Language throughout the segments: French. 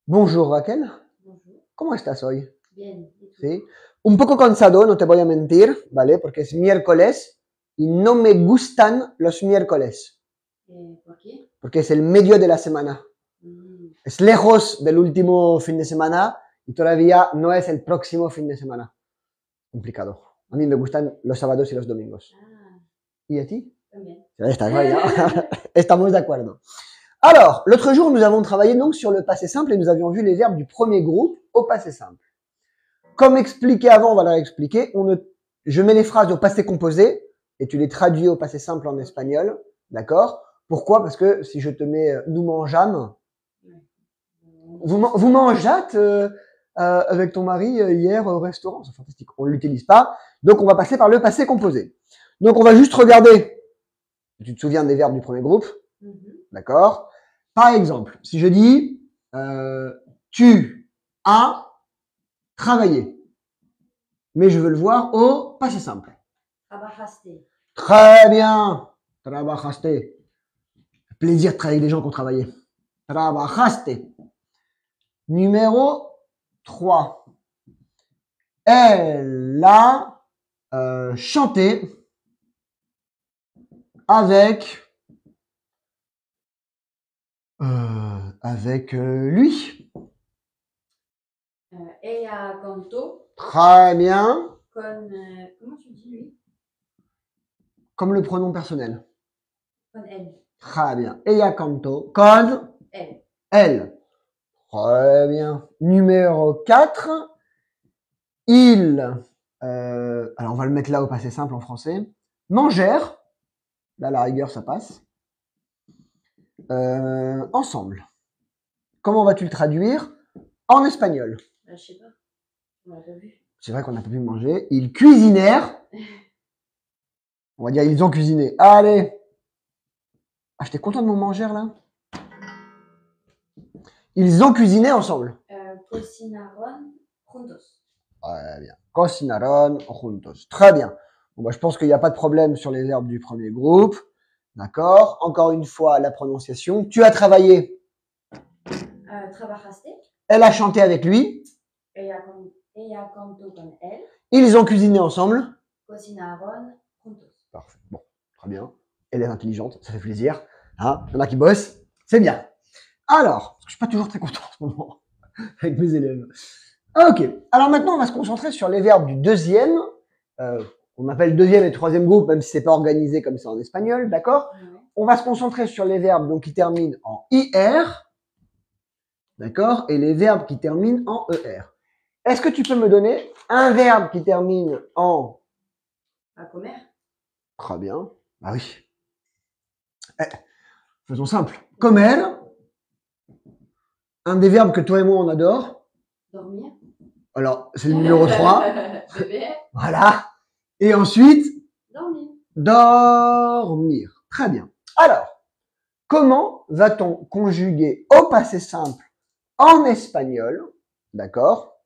Bonjour Raquel, Bonjour. ¿cómo estás hoy? Bien. ¿Y tú? ¿Sí? Un poco cansado, no te voy a mentir, ¿vale? Porque es miércoles y no me gustan los miércoles, ¿Por qué? porque es el medio de la semana. Es lejos del último fin de semana y todavía no es el próximo fin de semana. Complicado. A mí me gustan los sábados y los domingos. Ah, ¿Y a ti? también. Ya está, vaya. Estamos de acuerdo. Alors, l'autre jour, nous avons travaillé donc sur le passé simple et nous avions vu les verbes du premier groupe au passé simple. Comme expliqué avant, on va leur expliquer. Je mets les phrases au passé composé et tu les traduis au passé simple en espagnol. D'accord? Pourquoi? Parce que si je te mets nous mangeâmes, vous mangeâtes avec ton mari hier au restaurant. C'est fantastique. On ne l'utilise pas. Donc, on va passer par le passé composé. Donc, on va juste regarder. Tu te souviens des verbes du premier groupe? D'accord? Par exemple, si je dis tu as travaillé, mais je veux le voir au passé simple. Trabajaste. Très bien. Trabajaste. Plaisir de travailler avec des gens qui ont travaillé. Trabajaste. Numéro 3. Elle a chanté avec lui. Ella cantó Très bien. con... comment tu dis lui? Comme le pronom personnel. Con elle. Très bien. Ella cantó con Elle. elle. Très bien. Numéro 4. Ils, alors on va le mettre là au passé simple en français, mangèrent, là la rigueur ça passe, ensemble. Comment vas-tu le traduire en espagnol? Je sais pas. On l'a pas vu. C'est vrai qu'on n'a pas pu manger. Ils cuisinèrent. On va dire ils ont cuisiné. Allez. Ah, j'étais content de mon manger là. Ils ont cuisiné ensemble. Cocinaron juntos. Ouais, bien. Cocinaron juntos. Très bien. Bon, bah, je pense qu'il n'y a pas de problème sur les verbes du premier groupe. D'accord. Encore une fois, la prononciation. Tu as travaillé. Trabajaste. Elle a chanté avec lui. Ella cantó con elle. Ils ont cuisiné ensemble. Cocinaron juntos. Parfait. Bon, très bien. Elle est intelligente, ça fait plaisir. Hein, il y en a qui bossent, c'est bien. Alors, je suis pas toujours très content en ce moment avec mes élèves. Ok. Alors maintenant, on va se concentrer sur les verbes du deuxième. On appelle deuxième et troisième groupe, même si c'est pas organisé comme ça en espagnol, d'accord? On va se concentrer sur les verbes donc qui terminent en IR, d'accord? Et les verbes qui terminent en ER. Est-ce que tu peux me donner un verbe qui termine en... À comer. Très bien. Ah oui. Faisons simple. Comer. Un des verbes que toi et moi on adore. Dormir. Alors, c'est le numéro 3. Bébé. Voilà. Et ensuite, Dormir. dormir. Très bien. Alors, comment va-t-on conjuguer au passé simple en espagnol, d'accord,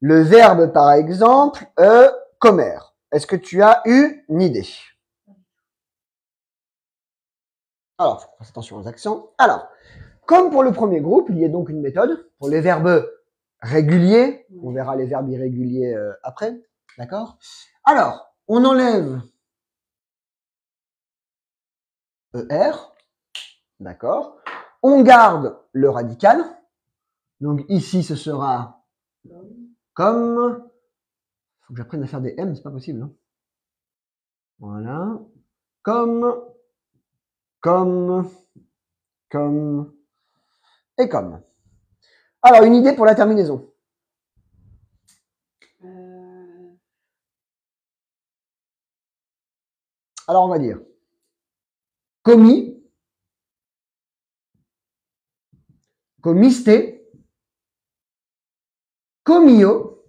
le verbe par exemple comer? Est-ce que tu as eu une idée? Alors, faut faire attention aux accents. Alors, comme pour le premier groupe, il y a donc une méthode pour les verbes réguliers. On verra les verbes irréguliers après, d'accord? Alors, on enlève ER, d'accord? On garde le radical. Donc ici, ce sera comme... Faut que j'apprenne à faire des M, c'est pas possible. Hein. Voilà. Comme et comme. Alors, une idée pour la terminaison. Alors, on va dire commis, comiste, comio,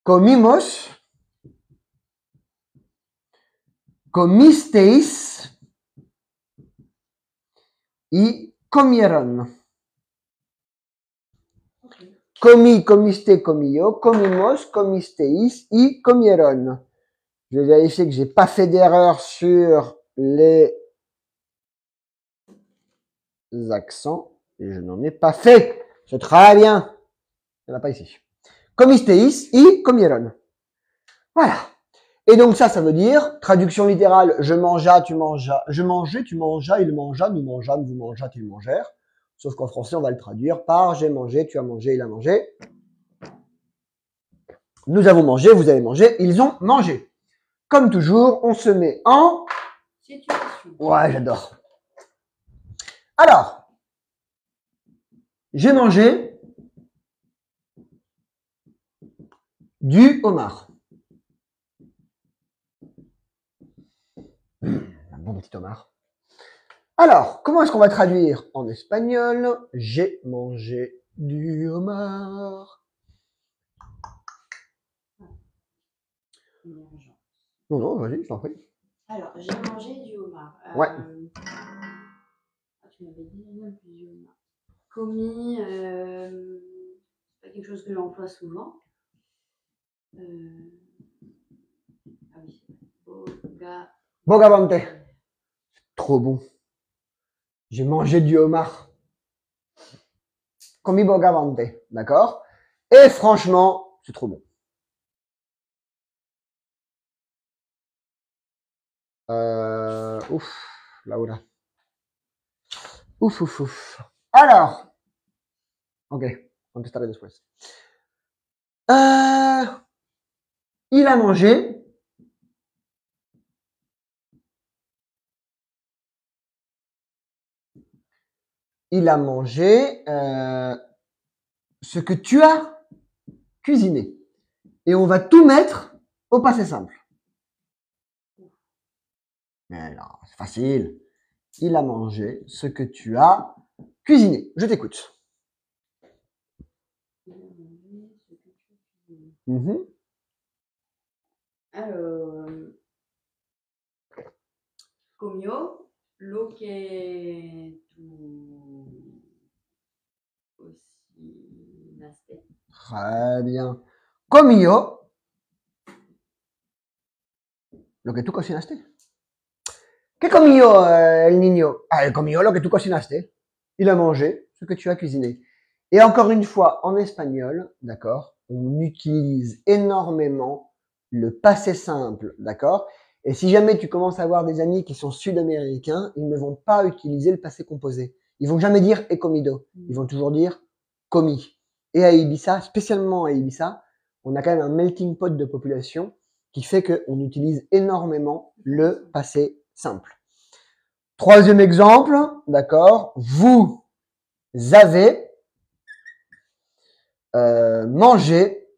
comimos, comisteis y comieron. Comí, comiste, comio, comimos, comisteis y comieron. Je vais vérifier que j'ai pas fait d'erreur sur les accents et je n'en ai pas fait. C'est très bien. Il n'y en a pas ici. Comisteis y comieron. Voilà. Et donc ça veut dire, traduction littérale, je mangea, tu mangeas, je mangeais, tu mangeas, il mangea, nous mangeâmes, vous mangeâtes, ils mangèrent. Sauf qu'en français, on va le traduire par j'ai mangé, tu as mangé, il a mangé. Nous avons mangé, vous avez mangé, ils ont mangé. Comme toujours, on se met en... Situation. Ouais, j'adore. Alors, j'ai mangé du homard. Un bon petit homard. Alors, comment est-ce qu'on va traduire en espagnol? J'ai mangé du homard. Non, non, vas-y, je t'en prie. Alors, j'ai mangé du homard. Ouais. Tu m'avais dit du homard. Commis, c'est pas quelque chose que j'emploie souvent. Ah oui, Bogavante. Trop bon. J'ai mangé du homard. Commis bogavante, d'accord? Et franchement, c'est trop bon. Ouf, Laura. Ouf, ouf, ouf. Alors, ok, contestaré después. Il a mangé ce que tu as cuisiné. Et on va tout mettre au passé simple. Mais non, c'est facile. Il a mangé ce que tu as cuisiné. Je t'écoute. Alors, comió lo que tú cocinaste. Très bien. Comió lo que tú cocinaste. ¿Qué comió el niño? Ah, il comió lo que tú cocinaste. Il a mangé ce que tu as cuisiné. Et encore une fois, en espagnol, d'accord, on utilise énormément le passé simple, d'accord? Et si jamais tu commences à avoir des amis qui sont sud-américains, ils ne vont pas utiliser le passé composé. Ils vont jamais dire he comido. Ils vont toujours dire comi. Et à Ibiza, spécialement à Ibiza, on a quand même un melting pot de population qui fait qu'on utilise énormément le passé simple. Troisième exemple, d'accord, vous avez mangé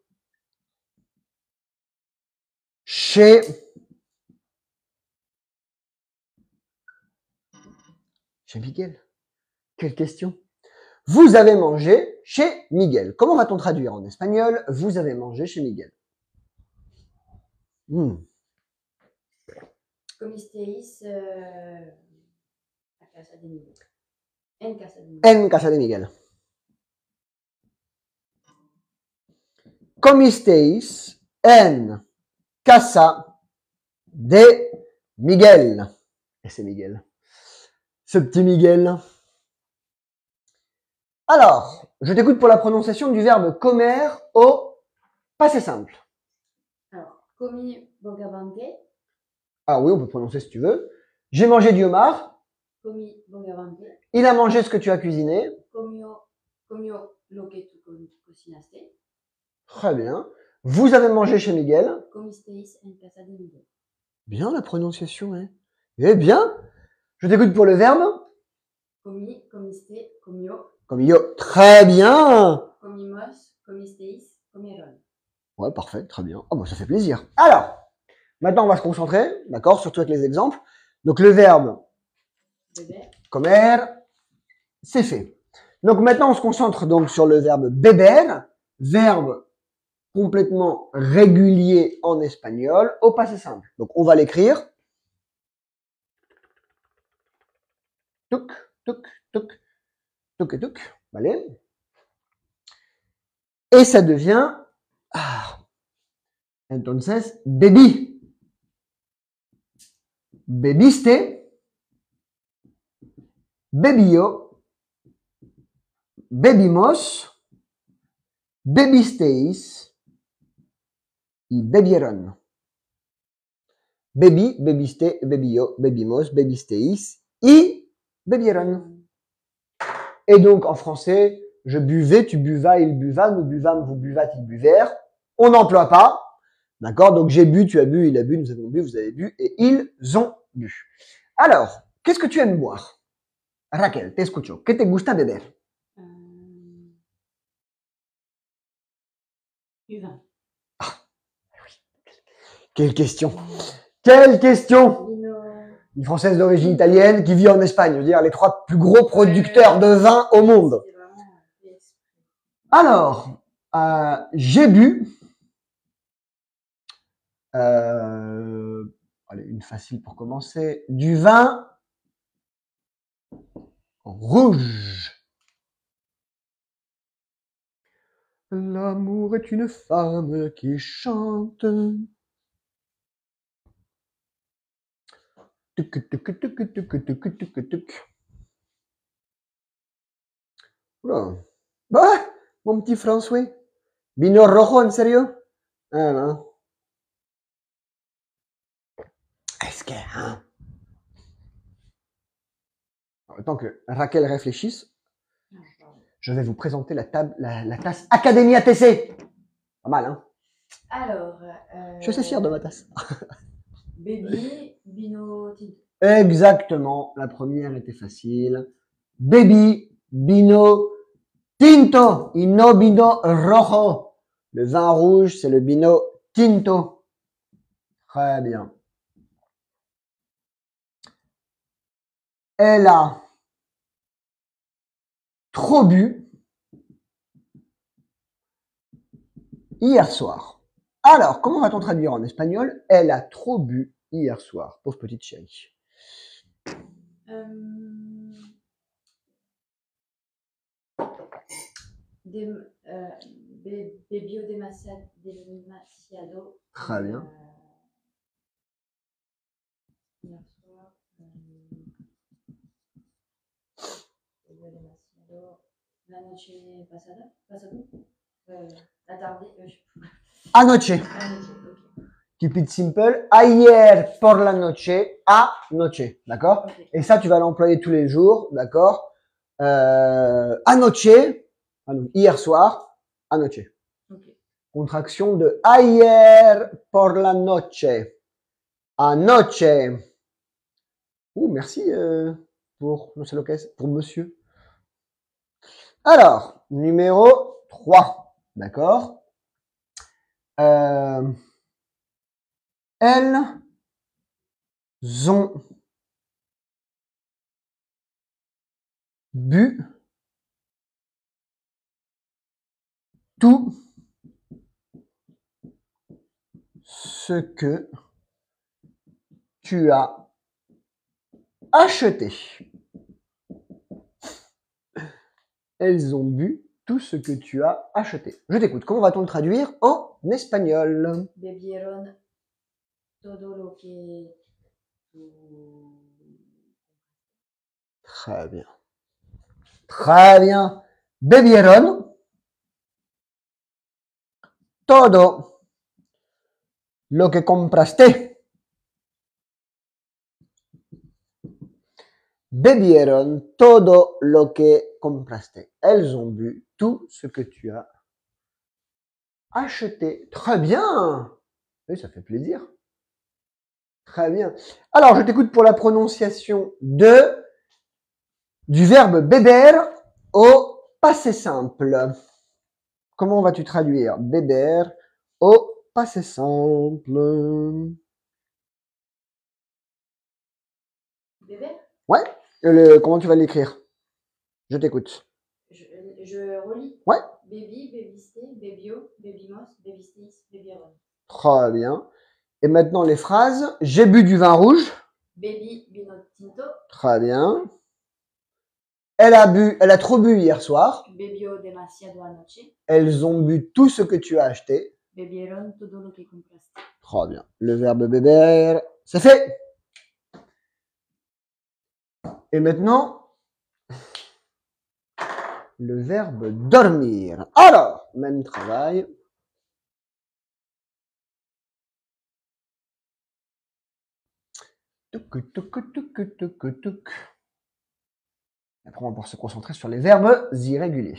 chez Miguel. Quelle question? Vous avez mangé chez Miguel. Comment va-t-on traduire en espagnol? Vous avez mangé chez Miguel. Comisteis a casa de Miguel. En casa de Miguel. En casa de Miguel. Comisteis en casa de Miguel. Et c'est Miguel. Ce petit Miguel. Alors, je t'écoute pour la prononciation du verbe comer au passé simple. Alors, comi bogavante. Ah oui, on peut prononcer si tu veux. J'ai mangé du homard. Comi bogavante. Il a mangé ce que tu as cuisiné. Comió lo que tú cocinaste. Très bien. Vous avez mangé chez Miguel. Comisteis en casa de Miguel. Bien la prononciation, hein. Eh bien, je t'écoute pour le verbe. Comi, comiste, comió. Comillo. Très bien. Comimos, comisteis, comieron. Ouais, parfait, très bien. Oh, bah, ça fait plaisir. Alors, maintenant, on va se concentrer, d'accord, surtout avec les exemples. Donc, le verbe Beber. comer, c'est fait. Donc, maintenant, on se concentre donc sur le verbe beber, verbe complètement régulier en espagnol au passé simple. Donc, on va l'écrire. Tuc, tuc, tuc, tuc et tuc. Allez. Et ça devient entonces, bebí. Bebiste. Bebió. bebimos, bebisteis y bebieron. Bebi, bebiste, bebio, bebimos, bebisteis y bebieron. Et donc, en français, je buvais, tu buvas, il buva, nous buvâmes, vous buvâtes, ils buvèrent. On n'emploie pas. D'accord? Donc, j'ai bu, tu as bu, il a bu, nous avons bu, vous avez bu, et ils ont bu. Alors, qu'est-ce que tu aimes boire? Raquel, te escucho. ¿Qué te gusta beber? Du vin. Quelle question! Quelle question! Vino. Une Française d'origine italienne qui vit en Espagne. Je veux dire, les 3 plus gros producteurs de vin au monde. C'est vraiment l'esprit. Alors, j'ai bu. Allez, une facile pour commencer. Du vin rouge. L'amour est une femme qui chante. Tuc, tuc, tuc, tuc, tuc, tuc, tuc, tuc. Oula. Bah, mon petit François. Vino rojo, en serio? Ah non. Est-ce que, hein? Alors, tant que Raquel réfléchisse, je vais vous présenter la tasse Académie ATC. Pas mal, hein? Alors, Je suis fier de ma tasse. Baby, Bino, Tinto. Exactement. La première était facile. Baby, Bino, Tinto, y no vino rojo. Le vin rouge, c'est le Bino Tinto. Très bien. Elle a trop bu hier soir. Alors, comment va-t-on traduire en espagnol? Elle a trop bu hier soir. Pauvre petite chérie. Bebió demasiado. Très bien. Hier soir. Bebió demasiado. La noche pasada. La tarde. Anoche. Anoche, ok. Keep it simple. Ayer por la noche. Anoche. D'accord? Ok. Et ça, tu vas l'employer tous les jours. D'accord? Anoche. Hier soir. Anoche. Ok. Contraction de ayer por la noche. Anoche. Merci pour, je sais lequel, pour monsieur. Alors, numéro 3. D'accord? Elles ont bu tout ce que tu as acheté. Elles ont bu tout ce que tu as acheté. Je t'écoute. Comment va-t-on le traduire en espagnol? Bebieron todo lo que. Très bien. Très bien. Bebieron todo lo que compraste. Bebieron todo lo que compraste. Elles ont bu tout ce que tu as acheté. Très bien. Oui, ça fait plaisir. Très bien. Alors, je t'écoute pour la prononciation du verbe beber au passé simple. Comment vas-tu traduire beber au passé simple? Beber? Ouais. Comment tu vas l'écrire? Je t'écoute. Je relis. Ouais. Baby, bebiste, bebio, bebimos, bebistis, bebieron. Très bien. Et maintenant les phrases. J'ai bu du vin rouge. Baby, vino tinto. Très bien. Elle a trop bu hier soir. Bebió demasiado anoche. Elles ont bu tout ce que tu as acheté. Bebieron todo lo que compraste. Très bien. Le verbe beber, c'est fait. Et maintenant, le verbe dormir. Alors, même travail. Tuc, tuc, tuc, tuc, tuc. Après, on va pouvoir se concentrer sur les verbes irréguliers.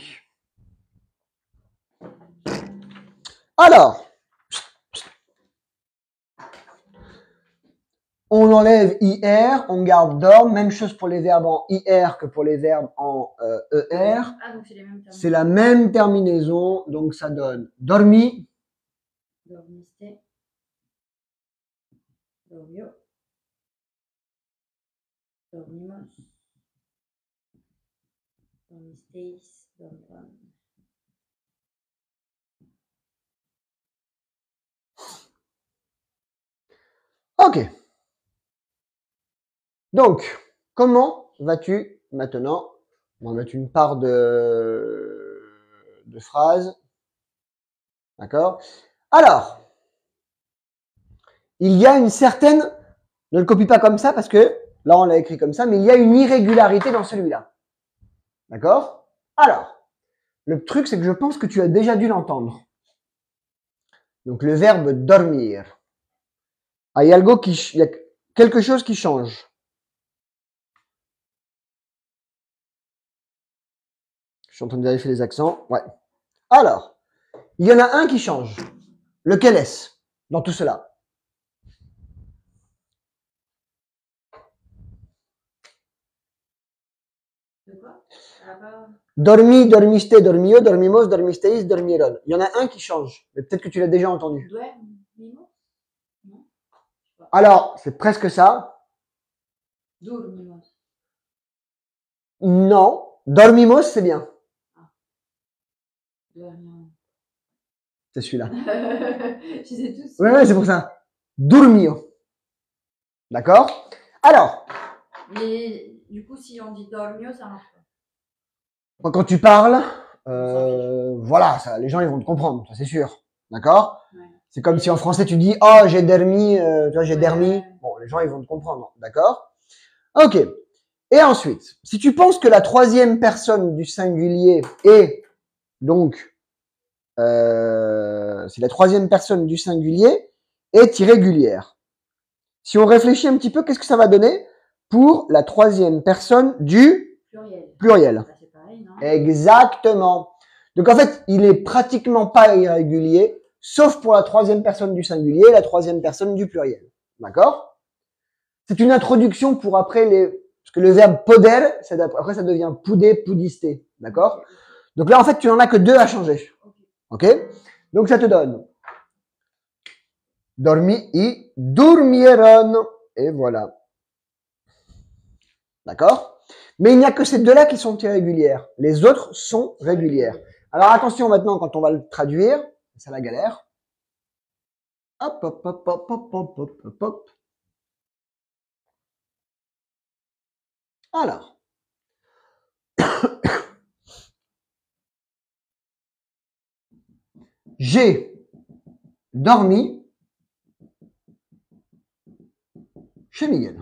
Alors, on enlève IR, on garde dorm. Même chose pour les verbes en IR que pour les verbes en ER. Ah, donc c'est les mêmes termes. C'est la même terminaison, donc ça donne dormi, Dormiste, dormio, dormimos, dormisteis, dormiron. Ok. Donc, comment vas-tu maintenant? On va mettre une part de phrase. D'accord? Alors, il y a une certaine, ne le copie pas comme ça parce que là on l'a écrit comme ça, mais il y a une irrégularité dans celui-là. D'accord? Alors, le truc c'est que je pense que tu as déjà dû l'entendre. Donc le verbe dormir. Ah, il y a quelque chose qui change. Je suis en train de vérifier les accents. Ouais. Alors, il y en a un qui change. Lequel est-ce dans tout cela? De quoi? Dormi, dormiste, dormio, dormimos, dormisteis, dormieron. Il y en a un qui change. Mais peut-être que tu l'as déjà entendu. Dormimos? Non? Alors, c'est presque ça. Dormimos. Non. Dormimos, c'est bien. Dormiron. C'est celui-là. Je sais tous. Ouais, c'est pour ça. Dormio. D'accord? Alors, Mais du coup, si on dit dormio, ça marche pas. quand tu parles, voilà, ça, les gens ils vont te comprendre, ça c'est sûr. D'accord? Ouais. C'est comme si en français tu dis oh j'ai dormi, tu vois j'ai Ouais. dormi. Bon, les gens ils vont te comprendre, d'accord? Ok. Et ensuite, si tu penses que la troisième personne du singulier est donc si la troisième personne du singulier est irrégulière. Si on réfléchit un petit peu, qu'est-ce que ça va donner pour la troisième personne du pluriel? Bah, c'est pareil, non? Exactement. Donc en fait, il est pratiquement pas irrégulier, sauf pour la troisième personne du singulier et la troisième personne du pluriel. D'accord? C'est une introduction pour après parce que le verbe poder, après ça devient pouder, poudister. D'accord? Donc là, en fait, tu n'en as que deux à changer. Ok? Donc ça te donne dormi y durmieron. Et voilà. D'accord? Mais il n'y a que ces deux-là qui sont irrégulières. Les autres sont régulières. Alors attention maintenant quand on va le traduire, c'est la galère. Hop, hop, hop, hop, hop, hop, hop, hop, hop. Alors. J'ai dormi chez Miguel.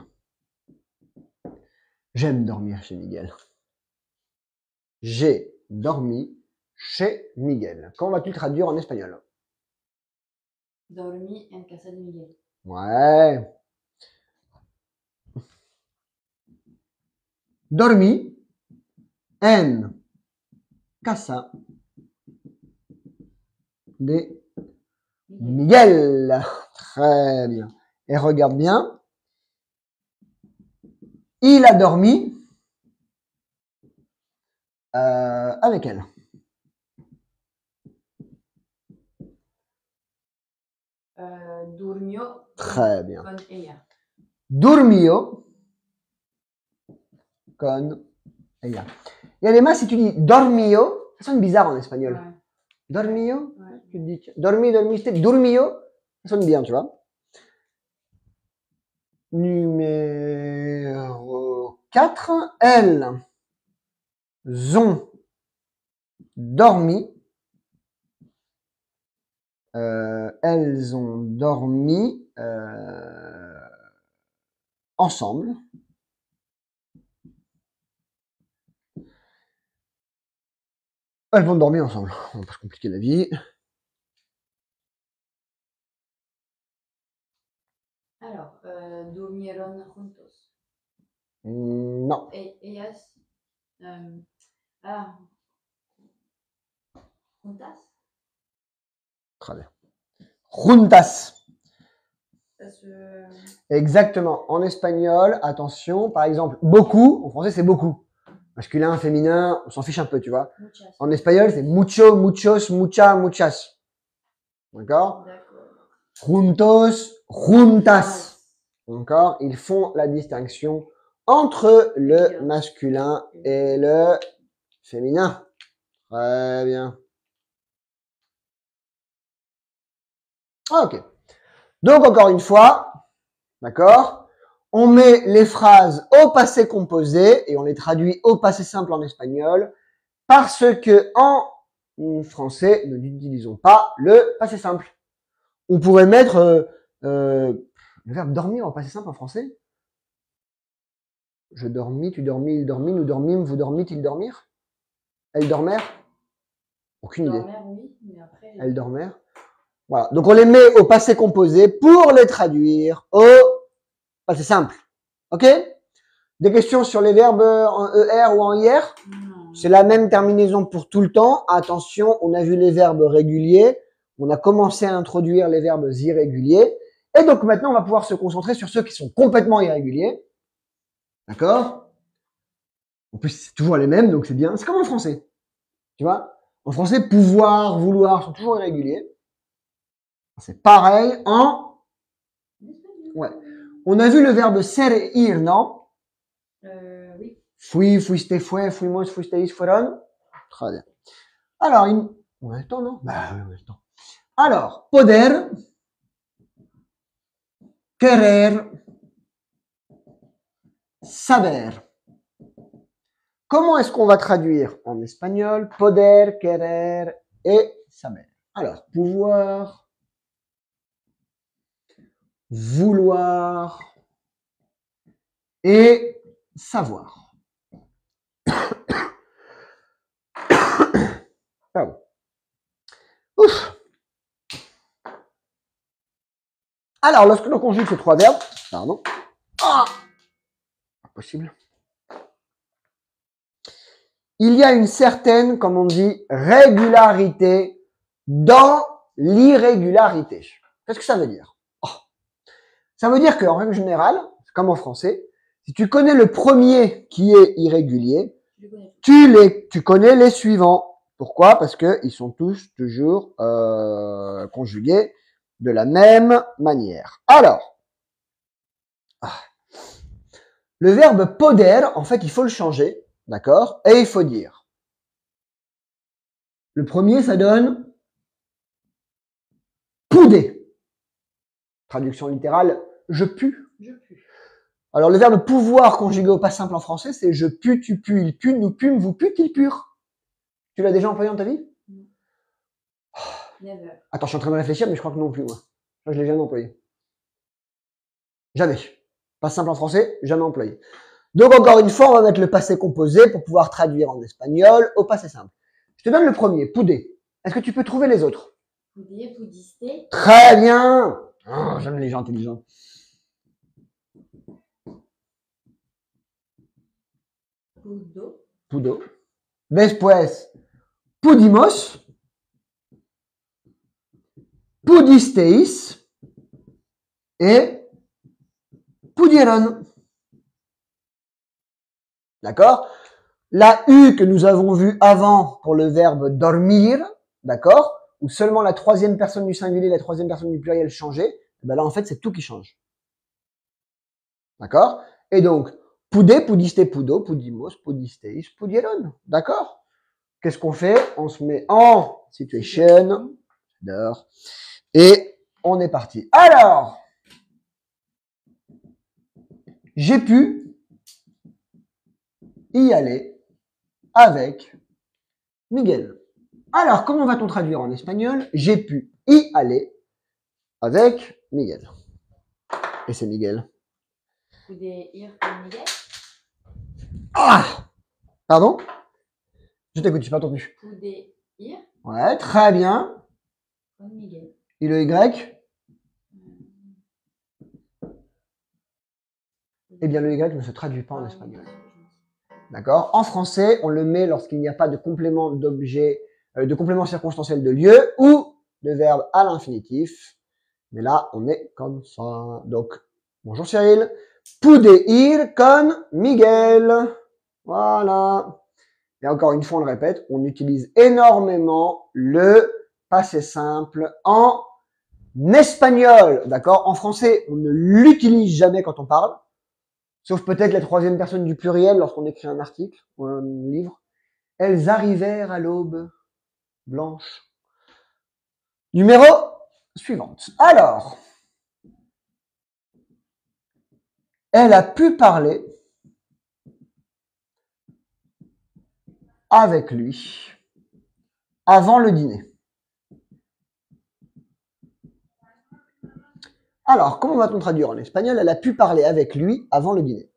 J'aime dormir chez Miguel. J'ai dormi chez Miguel. Comment vas-tu le traduire en espagnol? Dormi en casa de Miguel. Ouais. Dormi en casa de Miguel. Très bien. Et regarde bien. Il a dormi avec elle. Durmió Très bien. con ella. Dormio con ella. Et además, si tu dis dormio, ça sonne bizarre en espagnol. Ouais. Dormio, Ouais. tu dis dormi, dormiste, dormio, ça sonne bien, tu vois. Numéro 4, elles ont dormi. Elles ont dormi ensemble. Elles vont dormir ensemble. On va pas se compliquer la vie. Alors, durmieron juntos. Non. Ellas. Ah. Juntas. Très bien. Juntas. Ça se... Exactement. En espagnol, attention, par exemple, beaucoup. En français, c'est beaucoup. Masculin, féminin, on s'en fiche un peu, tu vois. Muchas. En espagnol, c'est mucho, muchos, mucha, muchas. D'accord? D'accord. Juntos, juntas. D'accord? Ils font la distinction entre le masculin et le féminin. Très bien. Ok. Donc, encore une fois, d'accord? On met les phrases au passé composé et on les traduit au passé simple en espagnol parce que en français, nous n'utilisons pas le passé simple. On pourrait mettre le verbe dormir au passé simple en français. Je dormis, tu dormis, il dormit, nous dormîmes, vous dormîtes, ils dormirent. Elles dormèrent. Aucune idée. Dormir, oui, mais après... Elles dormèrent. Voilà. Donc on les met au passé composé pour les traduire au passé simple. Ok? Des questions sur les verbes en ER ou en IR? C'est la même terminaison pour tout le temps. Attention, on a vu les verbes réguliers. On a commencé à introduire les verbes irréguliers. Et donc maintenant, on va pouvoir se concentrer sur ceux qui sont complètement irréguliers. D'accord? En plus, c'est toujours les mêmes, donc c'est bien. C'est comme en français. Tu vois? En français, pouvoir, vouloir sont toujours irréguliers. C'est pareil en... Ouais. On a vu le verbe ser et ir, non? Oui. Fui, fuiste, fue, fuimos, fuisteis, fueron. Très bien. Alors, on a le temps, non? Bah oui, on a le temps. Alors, poder, querer, saber. Comment est-ce qu'on va traduire en espagnol poder, querer et saber? Alors, pouvoir, vouloir et savoir. Pardon. Ouf. Alors, lorsque l'on conjugue ces trois verbes, pardon, impossible. Il y a une certaine, comme on dit, régularité dans l'irrégularité. Qu'est-ce que ça veut dire? Ça veut dire qu'en règle générale, comme en français, si tu connais le premier qui est irrégulier, tu connais les suivants. Pourquoi? Parce que ils sont tous toujours conjugués de la même manière. Alors, le verbe poder, en fait, il faut le changer, d'accord? Et il faut dire. Le premier, ça donne pouder. Traduction littérale, je pue. Je pue. Alors, le verbe pouvoir conjugué au passé simple en français, c'est je pue, tu pues, il pue, nous pûmes, vous pûtes, il pure. Tu l'as déjà employé dans ta vie? Never. Attends, je suis en train de réfléchir, mais je crois que non plus, moi. Je l'ai jamais employé. Jamais. Pas simple en français, jamais employé. Donc, encore une fois, on va mettre le passé composé pour pouvoir traduire en espagnol au passé simple. Je te donne le premier, pouder. Est-ce que tu peux trouver les autres? Pouder, pudiste. Très bien. Oh, j'aime les gens intelligents. Pudo. Pudo. Después, pudimos. Pudisteis. Et pudieron. D'accord? La U que nous avons vue avant pour le verbe dormir, d'accord? Où seulement la troisième personne du singulier, la troisième personne du pluriel changeait, ben là, en fait, c'est tout qui change. D'accord? Et donc, pude, pudiste, pudo, pudimos, pudisteis, pudieron. D'accord? Qu'est-ce qu'on fait? On se met en situation, j'adore, et on est parti. Alors, j'ai pu y aller avec Miguel. Alors, comment va-t-on traduire en espagnol? J'ai pu y aller avec Miguel. Et c'est Miguel. Pude ir con Miguel. Ah! Pardon? Je t'écoute, je n'ai pas entendu. Pude ir Ouais, très bien. con Miguel. Et le Y? Eh bien, le Y ne se traduit pas en Ah, espagnol. oui, je me dis. D'accord? En français, on le met lorsqu'il n'y a pas de complément d'objet, de complément circonstanciel de lieu ou de verbe à l'infinitif. Mais là, on est comme ça. Donc, bonjour Cyril. Pude ir con Miguel. Voilà. Et encore une fois, on le répète, on utilise énormément le passé simple en espagnol. D'accord? En français, on ne l'utilise jamais quand on parle. Sauf peut-être la troisième personne du pluriel lorsqu'on écrit un article ou un livre. Elles arrivèrent à l'aube blanche. Numéro suivante. Alors, elle a pu parler avec lui avant le dîner. Alors, comment va-t-on traduire en espagnol? Elle a pu parler avec lui avant le dîner.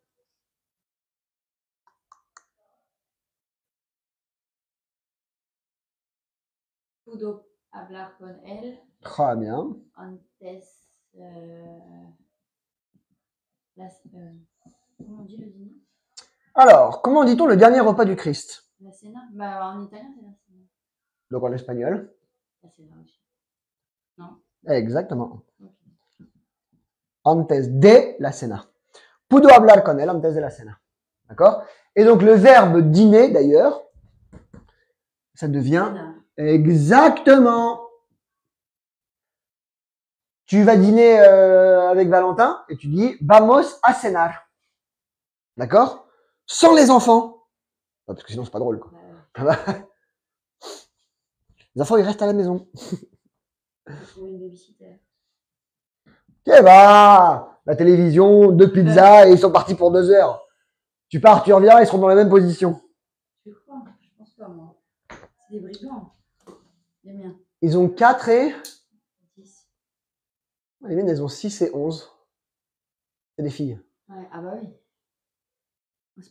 Pudo hablar con él Très bien. antes comment on dit le dîner? Alors, comment dit-on le dernier repas du Christ? La cena? Bah, en italien, c'est la cena. Donc en espagnol? La cena aussi. Non? Exactement. Ok. Antes de la cena. Pudo hablar con él antes de la cena. D'accord? Et donc le verbe dîner, d'ailleurs, ça devient Cena. exactement. Tu vas dîner avec Valentin et tu dis vamos a cenar. D'accord? Sans les enfants. Non, parce que sinon c'est pas drôle, quoi. Les enfants, ils restent à la maison. Faut trouver une babysitter. Eh bah, la télévision, 2 pizzas et ils sont partis pour 2 heures. Tu pars, tu reviens, ils seront dans la même position. Je crois, je pense pas, moi. C'est des brigands. Les miens. Ils ont 4 et... 10. Les miennes, elles ont 6 et 11. C'est des filles. Ouais, ah bah oui.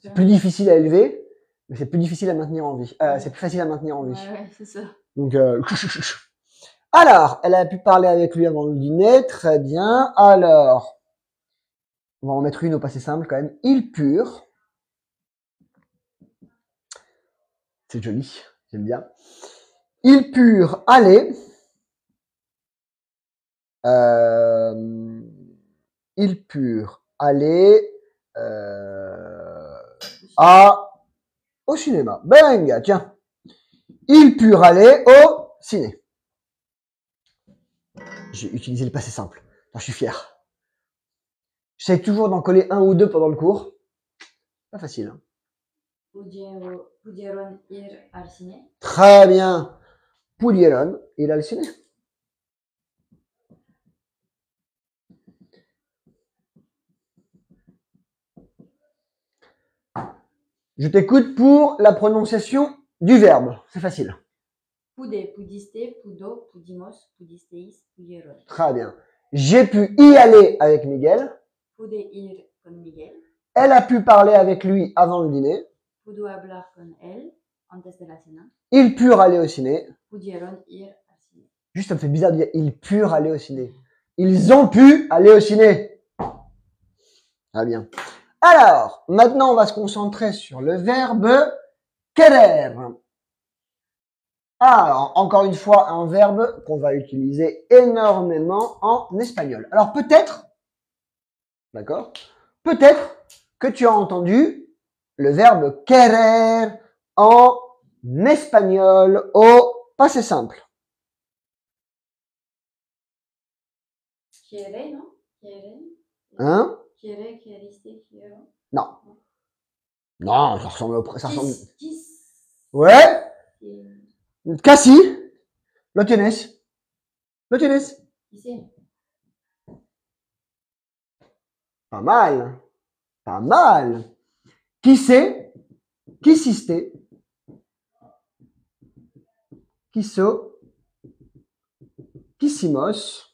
C'est plus difficile à élever, mais c'est plus difficile à maintenir en vie. Ouais. C'est plus facile à maintenir en vie. Ouais, c'est ça. Donc, alors, elle a pu parler avec lui avant le dîner. Très bien. Alors, on va en mettre une au passé simple quand même. Ils purent. C'est joli. J'aime bien. Ils purent aller. Ils purent aller au cinéma. Benga, tiens. Ils purent aller au ciné. J'ai utilisé le passé simple. Enfin, je suis fier. J'essaie toujours d'en coller un ou deux pendant le cours. Pas facile. Hein. Pudieron ir al cine. Très bien. Pudieron ir al ciné. Je t'écoute pour la prononciation du verbe. C'est facile. Pude, pudiste, pudo, pudimos, pudisteis, pudieron. Très bien. J'ai pu y aller avec Miguel. Pude ir con Miguel. Elle a pu parler avec lui avant le dîner. Pudo hablar con él antes de la cena. Ils purent aller au ciné. Pudieron ir al cine. Juste, ça me fait bizarre de dire ils purent aller au ciné. Ils ont pu aller au ciné. Ah bien. Alors, maintenant, on va se concentrer sur le verbe querer. Alors, encore une fois, un verbe qu'on va utiliser énormément en espagnol. Alors, peut-être, d'accord, peut-être que tu as entendu le verbe querer en espagnol au passé simple. Quiere, non? Quiere. Hein? Quiere, quieriste, quiero. Non. Non, ça ressemble au... Ça ressemble... Quis. Ouais. Casi. Lo tienes. Lo tienes. Quise. Pas mal. Pas mal. Quise. Quisiste. Quiso. Quisimos.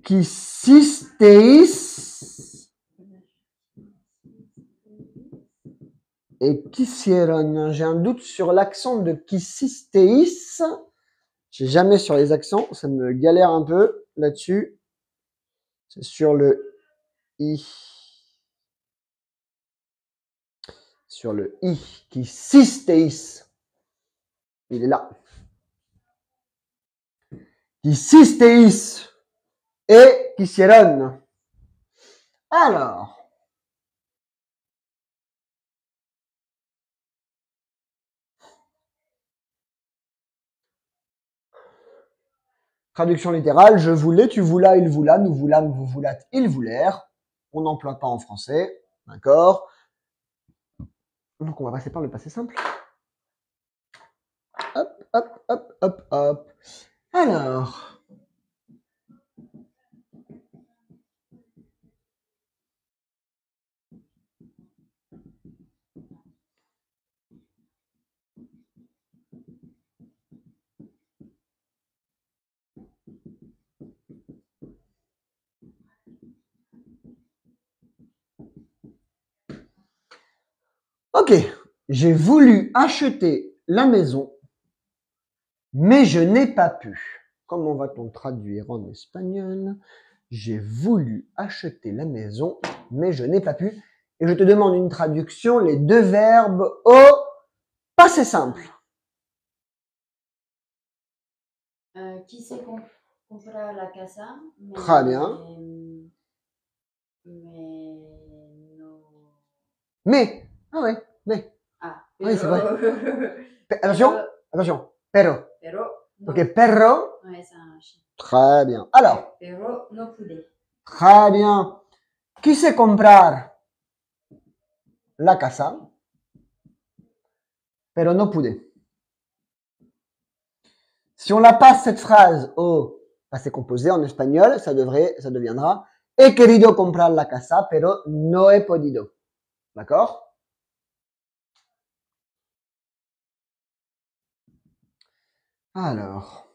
Quisisteis. et quisieron. J'ai un doute sur l'accent de quisisteis. J'ai jamais sur les accents, ça me galère un peu là-dessus. C'est sur le i. Sur le i. Quisisteis. Il est là. Quisisteis et quisieron. Alors. Traduction littérale, je voulais, tu voulas, il voula, nous voulâmes, vous voulâtes, ils voulèrent. On n'emploie pas en français, d'accord? Donc on va passer par le passé simple. Hop, hop, hop, hop, hop. Alors. Ok, j'ai voulu acheter la maison, mais je n'ai pas pu. Comment va-t-on traduire en espagnol? J'ai voulu acheter la maison, mais je n'ai pas pu. Et je te demande une traduction, les deux verbes au passé simple. Quise comprar la casa, Très bien. Mais, ah ouais, mais. Ah, Oui, c'est vrai. pero, Attention, attention. Pero. pero no. Ok, perro. Ouais, c'est un chien. Très bien. Alors, Pero no pude. très bien. Quise comprar la casa, pero no pude. Si on la passe cette phrase au passé composé en espagnol, ça deviendra he querido comprar la casa, pero no he podido. D'accord? Alors.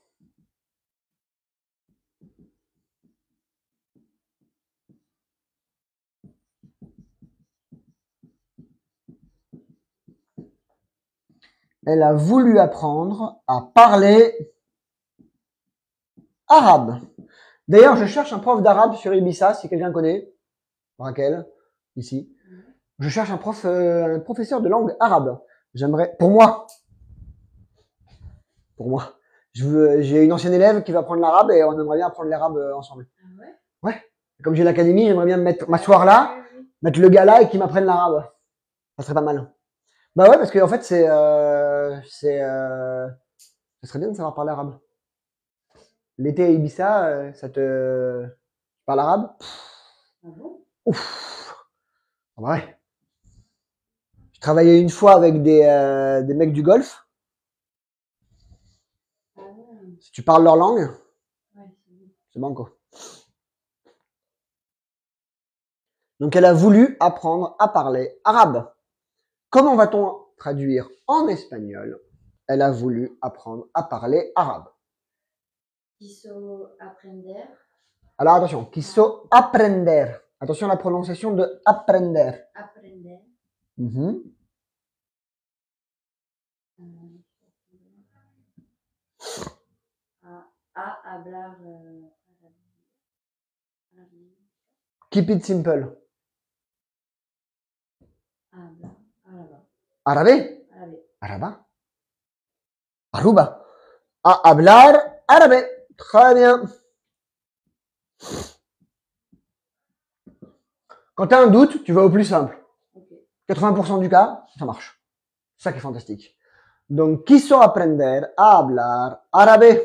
Elle a voulu apprendre à parler arabe. D'ailleurs, je cherche un prof d'arabe sur Ibiza, si quelqu'un connaît. Raquel, ici. Je cherche un professeur de langue arabe. J'aimerais, pour moi, j'ai une ancienne élève qui va apprendre l'arabe et on aimerait bien apprendre l'arabe ensemble. Ah ouais? Ouais. Comme j'ai l'académie, j'aimerais bien m'asseoir là, mettre le gars là et qu'il m'apprenne l'arabe. Ça serait pas mal. Bah ouais, parce que en fait, ça serait bien de savoir parler arabe. L'été à Ibiza, ça te parle arabe? Ah bon? Ouf. Ah bah ouais. Je travaillais une fois avec des mecs du Golfe. Ah ouais. Si tu parles leur langue, Ouais, c'est banco. Donc elle a voulu apprendre à parler arabe. Comment va-t-on traduire en espagnol? Elle a voulu apprendre à parler arabe. Quiso aprender. Alors attention, quiso aprender. Attention à la prononciation de aprender. Aprender. A hablar Keep it simple. hablar Arabe. árabe. Araba. Aruba. À hablar arabe. Très bien. Quand tu as un doute, tu vas au plus simple. Okay. 80% du cas, ça marche. C'est ça qui est fantastique. Donc, quiso aprender a hablar árabe.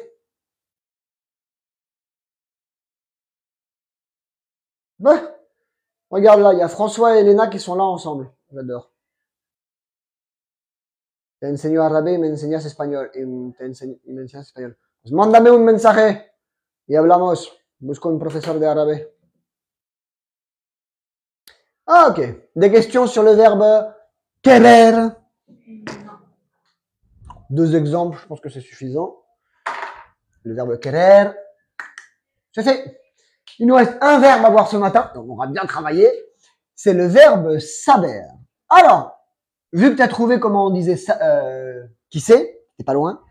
Ben, regarde là, il y a François et Elena qui sont là ensemble. J'adore. Te enseño árabe y me enseñas español. Y me enseñas español. Pues mándame un mensaje y hablamos. Busco un professeur de árabe. Ah, ok. Des questions sur le verbe querer? Non. 2 exemples, je pense que c'est suffisant. Le verbe querer. C'est fait. Il nous reste un verbe à voir ce matin. Donc on va bien travailler. C'est le verbe saber. Alors, vu que tu as trouvé comment on disait ça, qui c'est, t'es pas loin,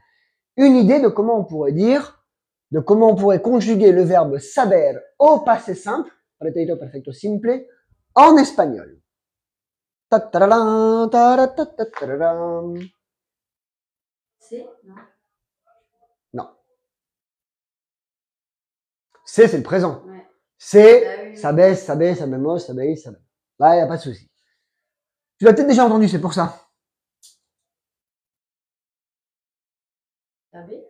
une idée de comment on pourrait dire, de comment on pourrait conjuguer le verbe saber au passé simple, pretérito perfecto simple, en espagnol. Ta-ta-ra-ran, ta-ra-ta-ta-ta-ra-ran. C'est, non. Non. C'est le présent. Ouais. C'est, Bah oui. ça baisse, ça baisse, ça bémol, ça baisse, ça baisse. Là, y a pas de souci. Tu l'as peut-être déjà entendu, c'est pour ça. Saber?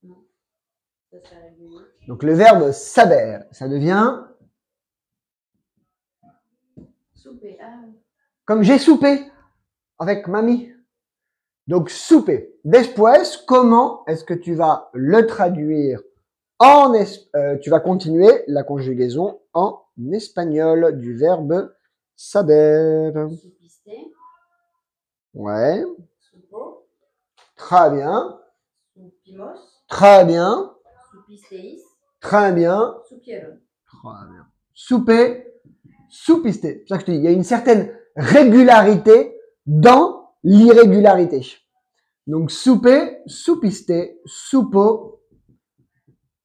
Non. Ça, c'est régulier. Donc, le verbe saber, ça devient, Souper. Ah oui. comme j'ai soupé avec mamie. Donc, souper. Después, comment est-ce que tu vas le traduire en tu vas continuer la conjugaison en espagnol du verbe saber. Supiste. Ouais. Supo. Très bien. Supimos. Très bien. Supisteis. Très bien. Supieron. Très bien. Souper, soupister. C'est ça que je te dis. Il y a une certaine régularité dans l'irrégularité. Donc, souper, soupister, soupo,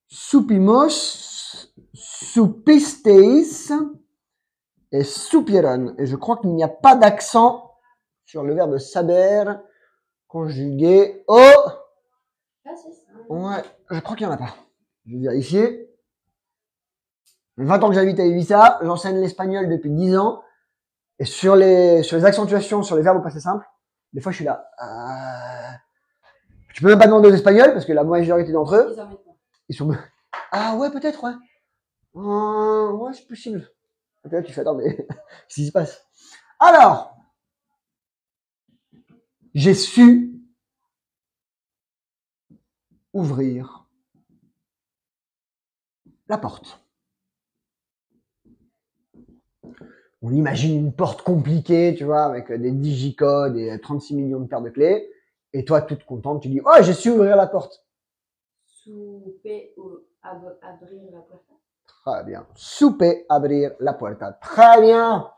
supimos, supisteis et supieron. Et je crois qu'il n'y a pas d'accent sur le verbe saber conjugué au... Ah, c'est ça. Ouais, je crois qu'il n'y en a pas. Je vais vérifier. 20 ans que j'habite à Ibiza, j'enseigne l'espagnol depuis 10 ans. Et sur les accentuations, sur les verbes au passé simple, des fois je suis là. Tu peux même pas demander aux Espagnols, parce que la majorité d'entre eux, Ils en mettent pas. ils sont... Ah ouais, peut-être, ouais. Ouais, c'est possible. Peut-être, tu fais, attends, mais qu'est-ce qui se passe? Alors, j'ai su ouvrir la porte. On imagine une porte compliquée, tu vois, avec des digicodes et 36 millions de paires de clés. Et toi, toute contente, tu dis, oh, j'ai su ouvrir la porte. Souper ou abrir la porte. Très bien. Souper, abrir la puerta. Très bien.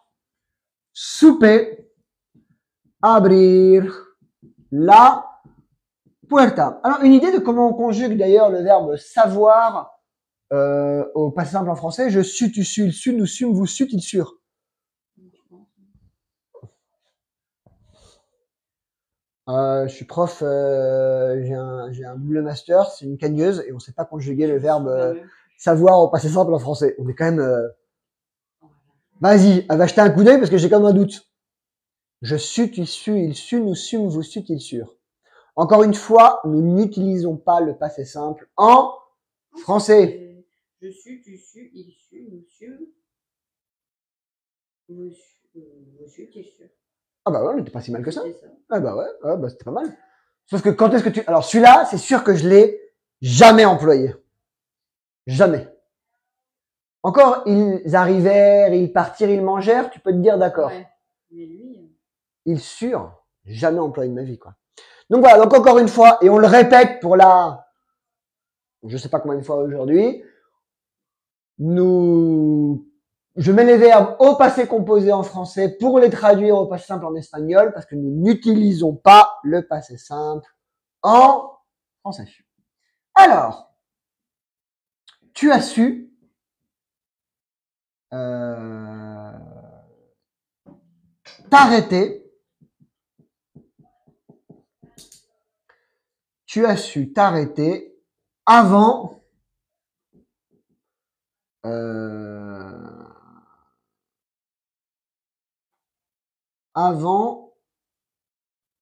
Souper, abrir la puerta. Alors, une idée de comment on conjugue d'ailleurs le verbe savoir au passé simple en français. Je suis, tu suis, il su, nous sûmes, vous sut, il sur. Je suis prof, j'ai un double master, c'est une cagneuse et on sait pas conjuguer le verbe savoir au passé simple en français. On est quand même... Vas-y, va jeter un coup d'œil parce que j'ai comme un doute. Je suis, tu suis, il su, nous sûmes, vous sut, il sur. Encore une fois, nous n'utilisons pas le passé simple en français. Je suis, tu suis, il su, nous sûmes. Vous sut, il sur. Ah bah ouais, on n'était pas si mal que ça. C'est ça. Ah bah ouais, ah bah c'était pas mal. Sauf que quand est-ce que tu... Alors celui-là, c'est sûr que je l'ai jamais employé. Jamais. Encore, ils arrivèrent, ils partirent, ils mangèrent, tu peux te dire d'accord. Ouais. Mais lui... Ils surent, jamais employé de ma vie, quoi. Donc voilà, donc encore une fois, et on le répète pour la... Je sais pas combien de fois aujourd'hui, je mets les verbes au passé composé en français pour les traduire au passé simple en espagnol parce que nous n'utilisons pas le passé simple en français. Alors, tu as su t'arrêter. Tu as su t'arrêter avant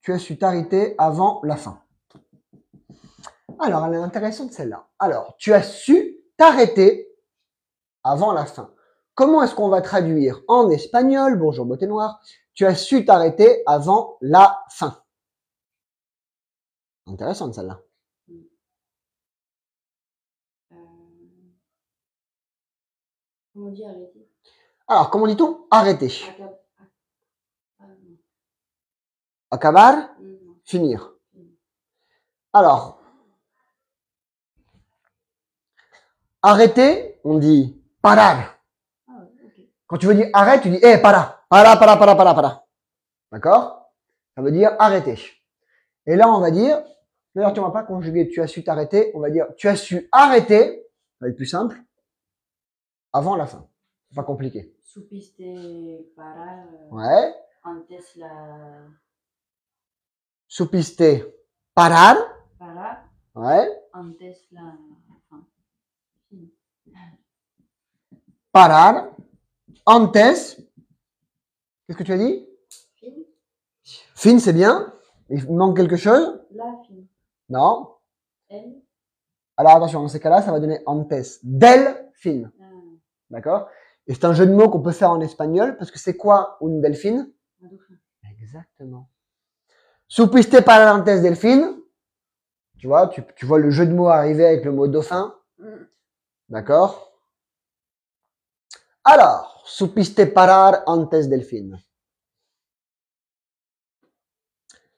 tu as su t'arrêter avant la fin. Alors, elle est intéressante celle-là. Alors, tu as su t'arrêter avant la fin. Comment est-ce qu'on va traduire en espagnol? Bonjour, beauté noire. Tu as su t'arrêter avant la fin. Intéressante celle-là. Comment on dit arrêter? Alors, comment dit-on arrêter? Non. Acabar? Non. Finir. Alors, arrêter, on dit parar. Ah ouais, ok. Quand tu veux dire arrête, tu dis para. Para. D'accord? Ça veut dire arrêter. Et là, on va dire, d'ailleurs, tu ne vas pas conjuguer tu as su t'arrêter, on va dire tu as su arrêter, ça va être plus simple, avant la fin. C'est pas compliqué. Supiste parar Ouais. antes la Supiste parar. parar Ouais. antes la fin. Parar. Antes. Qu'est-ce que tu as dit? Fin. Fin, c'est bien. Il manque quelque chose? La fin. Non. El. Alors attention, dans ces cas-là, ça va donner antes. Del fin. Ah, D'accord? Et c'est un jeu de mots qu'on peut faire en espagnol, parce que c'est quoi une delfine? un dauphin. Exactement. Supiste parar antes del fin. Tu vois, tu vois le jeu de mots arriver avec le mot dauphin. D'accord? Alors, supiste parar antes del fin.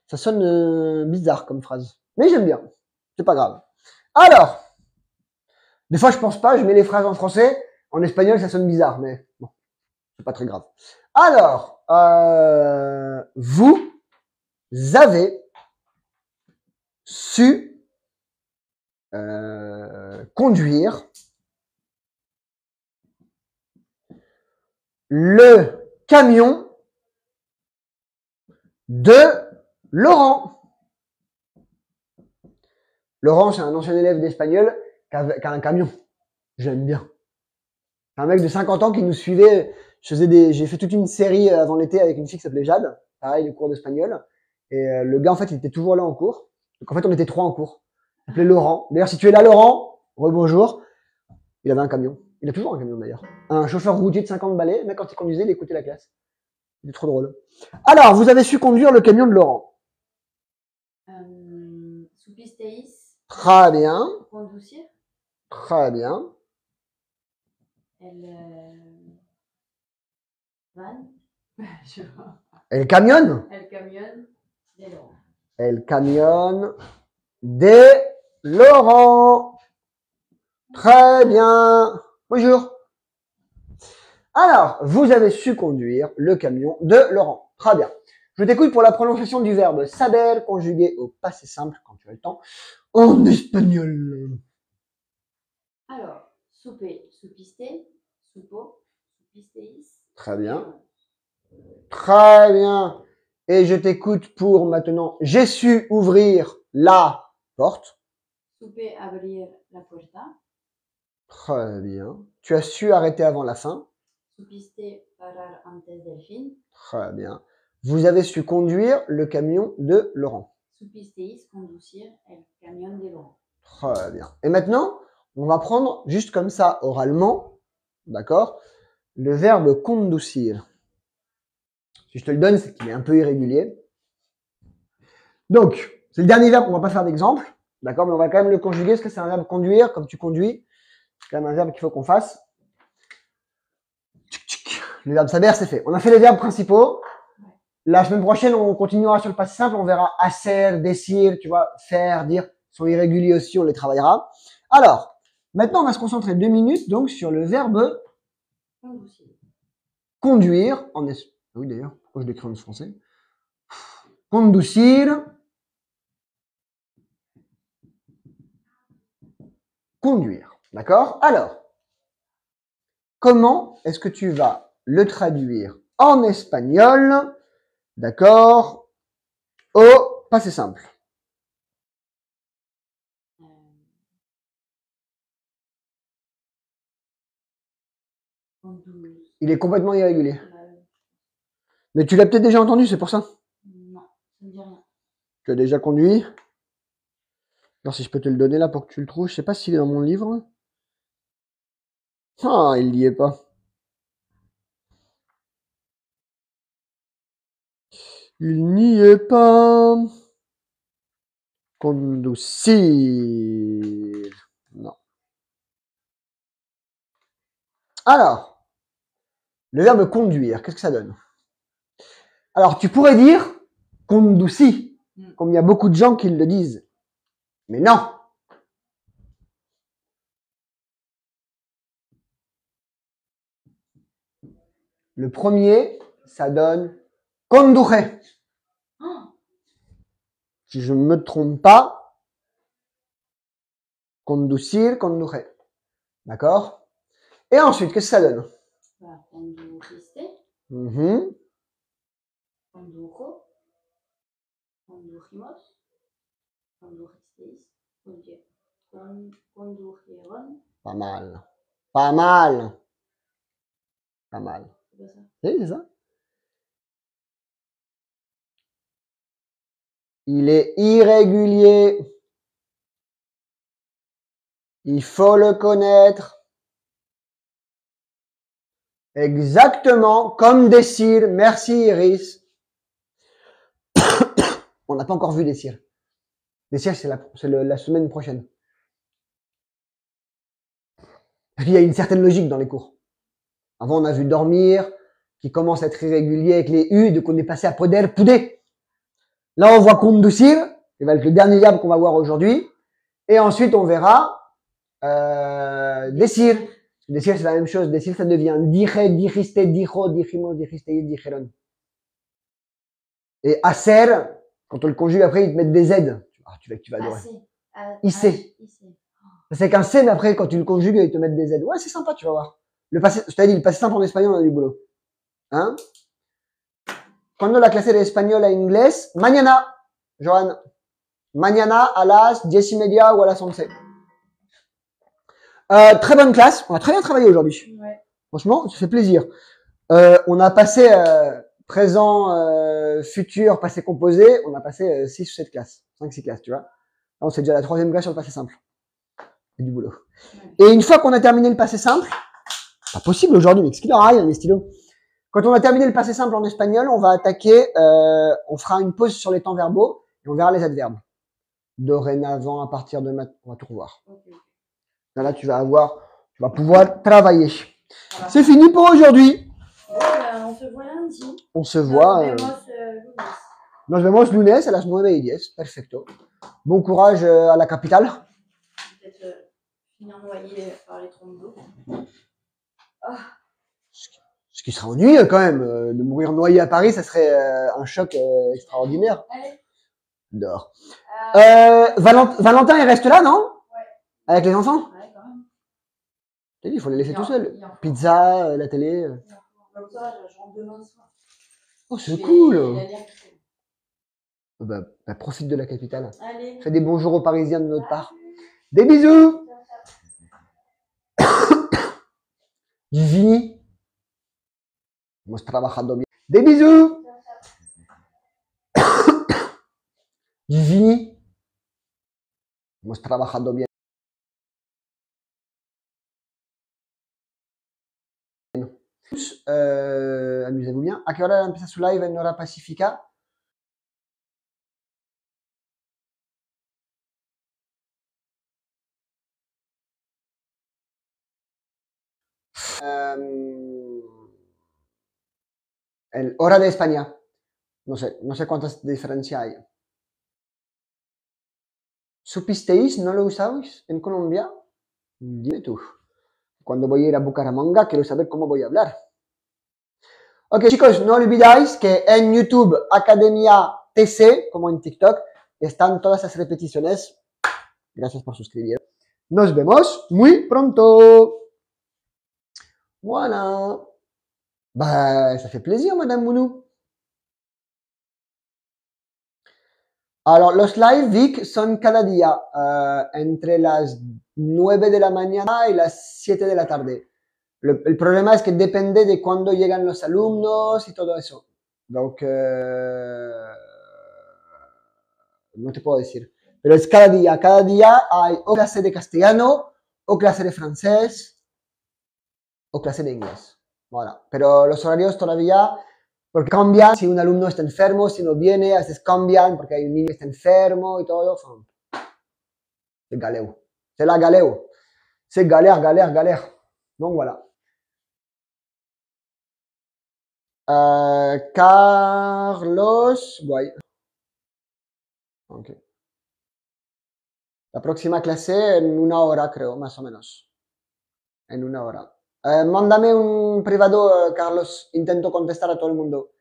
Ça sonne bizarre comme phrase. Mais j'aime bien. C'est pas grave. Alors, des fois je pense pas, je mets les phrases en français. En espagnol, ça sonne bizarre, mais bon, c'est pas très grave. Alors, vous avez su conduire le camion de Laurent. Laurent, c'est un ancien élève d'espagnol qui a un camion. J'aime bien. C'est un mec de 50 ans qui nous suivait. J'ai fait toute une série avant l'été avec une fille qui s'appelait Jade. Pareil, le cours d'espagnol. Et le gars, en fait, il était toujours là en cours. Donc, en fait, on était 3 en cours. Il s'appelait Laurent. D'ailleurs, si tu es là, Laurent, rebonjour. Il avait un camion. Il a toujours un camion, d'ailleurs. Un chauffeur routier de 50 balais. Le mec, quand il conduisait, il écoutait la classe. C'était trop drôle. Alors, vous avez su conduire le camion de Laurent. Supisteis Très bien. conducir Très bien. el van. Je sais pas. El camion. El camión de Laurent. El camion de Laurent. Très bien. Bonjour. Alors, vous avez su conduire le camion de Laurent. Très bien. Je t'écoute pour la prononciation du verbe saber conjugué au passé simple quand tu as le temps en espagnol. Alors, souper, supiste, supo, supisteis. Très bien. Très bien. Et je t'écoute pour maintenant. J'ai su ouvrir la porte. Supe abrir la puerta. Très bien. Tu as su arrêter avant la fin. Supiste parar antes del fin. Très bien. Vous avez su conduire le camion de Laurent. Supisteis conducir el camión de Laurent. Très bien. Et maintenant, on va prendre juste comme ça oralement, d'accord, le verbe conducir. Si je te le donne, c'est qu'il est un peu irrégulier. Donc, c'est le dernier verbe, on va pas faire d'exemple, d'accord, mais on va quand même le conjuguer parce que c'est un verbe conduire, comme tu conduis. C'est quand même un verbe qu'il faut qu'on fasse. Le verbe saber, c'est fait. On a fait les verbes principaux. La semaine prochaine, on continuera sur le passé simple. On verra hacer, decir, tu vois, faire, dire. Ils sont irréguliers aussi, on les travaillera. Alors, maintenant, on va se concentrer 2 minutes donc sur le verbe Conducir. conduire en espagnol. Oui, d'ailleurs, pourquoi je l'écris en français? Conducir. Conduire. D'accord? Alors, comment est-ce que tu vas le traduire en espagnol? D'accord? Au passé simple. Conduire. Il est complètement irrégulier. Mais tu l'as peut-être déjà entendu, c'est pour ça. Non, ça me dit rien. Tu as déjà conduit. Alors si je peux te le donner là pour que tu le trouves, je sais pas s'il est dans mon livre. Ah, il n'y est pas. Il n'y est pas. Conducir. Non. Alors, le verbe conduire, qu'est-ce que ça donne? Alors, tu pourrais dire conduci, comme il y a beaucoup de gens qui le disent. Mais non. Le premier, ça donne conduje. Oh, si je ne me trompe pas, conducir, conduire. D'accord? Et ensuite, qu'est-ce que ça donne? Conduriste, Mhm. conduro, condurimos, conduristeis, condurieron. Pas mal. Pas mal. Pas mal. C'est pas ça. Oui, c'est ça. Il est irrégulier. Il faut le connaître. Exactement comme Désir. Merci Iris. On n'a pas encore vu Désir. Désir, c'est la semaine prochaine. Parce qu'il y a une certaine logique dans les cours. Avant, on a vu dormir, qui commence à être irrégulier avec les U, donc on est passé à poder, poudé. Là, on voit conducir, qui va être le dernier verbe qu'on va voir aujourd'hui. Et ensuite, on verra Désir. Désir, c'est la même chose. Désir, ça devient dire, diriste, dijo, dijimos, dijisteis, dijeron. Et hacer, quand on le conjugue après, ils te mettent des Z. Ah, tu vas adorer. IC. C'est qu'un C, mais après, quand tu le conjugues, ils te mettent des Z. Ouais, c'est sympa, tu vas voir. Le passé, je t'avais dit, le passé simple en espagnol, on a du boulot. Hein? Cuando la clase de español a inglés, mañana, Johan. Mañana a las 10:30 ou à las 11. Très bonne classe. On a très bien travaillé aujourd'hui. Ouais. Franchement, ça fait plaisir. On a passé présent, futur, passé composé. On a passé 6 ou 7 classes. 5-6 classes, tu vois. Là, on c'est déjà la 3e classe sur le passé simple. C'est du boulot. Ouais. Et une fois qu'on a terminé le passé simple, pas possible aujourd'hui, mais qu'est-ce qu'il en arrive, mes stylos? Quand on a terminé le passé simple en espagnol, on va attaquer, on fera une pause sur les temps verbaux et on verra les adverbes. Dorénavant, à partir de maintenant, on va tout revoir. Okay. Là, tu vas pouvoir travailler. Voilà. C'est fini pour aujourd'hui. On se voit lundi. On se voit. Nos vemos lunes a las 9:10. Perfecto. Bon courage à la capitale. Peut-être finir noyé par les trompes d'eau. Oh. Ce qui serait ennuyeux quand même, de mourir noyé à Paris, ça serait un choc extraordinaire. Allez. Dehors. Valentin, il reste là, non? Ouais. Avec les enfants? Ouais, quand même. T'as dit, il faut les laisser tout seuls. Pizza, la télé. Comme ça, je rentre demain soir. Oh, c'est cool. Il a l'air Bah, profite de la capitale. Allez. Fais des bonjours aux Parisiens de notre part. Des bisous. Vini. Hemos trabajado bien. Des bisous. Vini. Hemos trabajado bien. Amusez-vous bien. ¿A qué hora empieza su live en hora pacífica? Hora de España. No sé cuántas diferencias hay. ¿Supisteis? ¿No lo usáis en Colombia? Dime tú. Cuando voy a ir a Bucaramanga, quiero saber cómo voy a hablar. Ok, chicos, no olvidáis que en YouTube, Academia TC, como en TikTok, están todas las repeticiones. Gracias por suscribir. Nos vemos muy pronto. Voilà. Bah, ça fait plaisir, Madame Mounou. Alors, los live, Vic, son cada día entre las 9 de la mañana y las 7 de la tarde. El problema es que depende de cuándo llegan los alumnos y todo eso. Donc, no te puedo decir. Pero es cada día. Cada día hay o clase de castellano, o clase de francés, o clase de inglés. Voilà. Pero los horarios todavía, porque cambian si un alumno está enfermo, si no viene, a veces cambian porque hay un niño que está enfermo y todo. C'est galère. C'est la galère. C'est galère, galère, galère. Donc voilà. Carlos Guay. Ok. La próxima clase en 1 hora, creo, más o menos. En 1 hora. Mándame un privado, Carlos. Intento contestar a todo el mundo.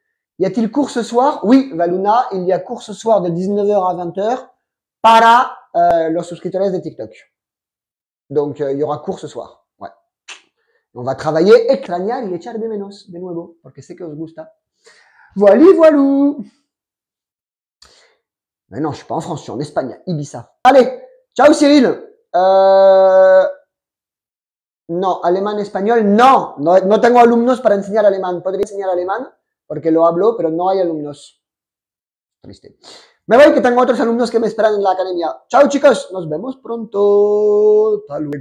Y a-t-il cours ce soir? Oui, Valuna, il y a cours ce soir de 19h à 20h para los suscriptores de TikTok. Donc, il y aura cours ce soir. Ouais. On va travailler, extrañar y echar de menos, de nuevo, porque sé que os gusta. Voilà, voilou. Mais non, je suis pas en France, je suis en Espagne, Ibiza. Allez, ciao Cyril. No, alemán, español, no. No tengo alumnos para enseñar alemán. Podría enseñar alemán porque lo hablo, pero no hay alumnos. Triste. Me voy que tengo otros alumnos que me esperan en la academia. Chao chicos, nos vemos pronto. Hasta luego.